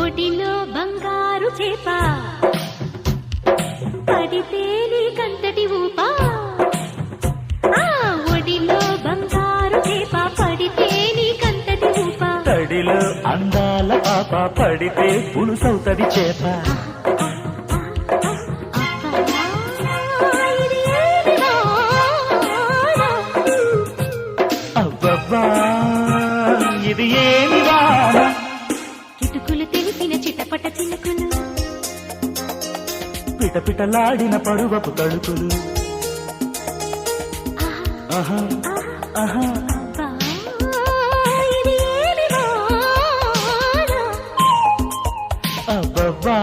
ఒడిలో బంగారు చేప పడితే నీకంతటి ఊపా. ఒడిలో బంగారు చేప పడితే నీకంతటి ఊపా. తడిలో అందాల పాప పడితే పులుసవుతది చేప. అబ్బబ్బా ఇది ఏమి వాన, కిటుకులు తెలిపిన చిటపట చినుకులు, పిటపిటలాడిన పరువపు తడుకులు. ఆహా ఆహా ఇది ఏమి వాన. అబ్బబ్బా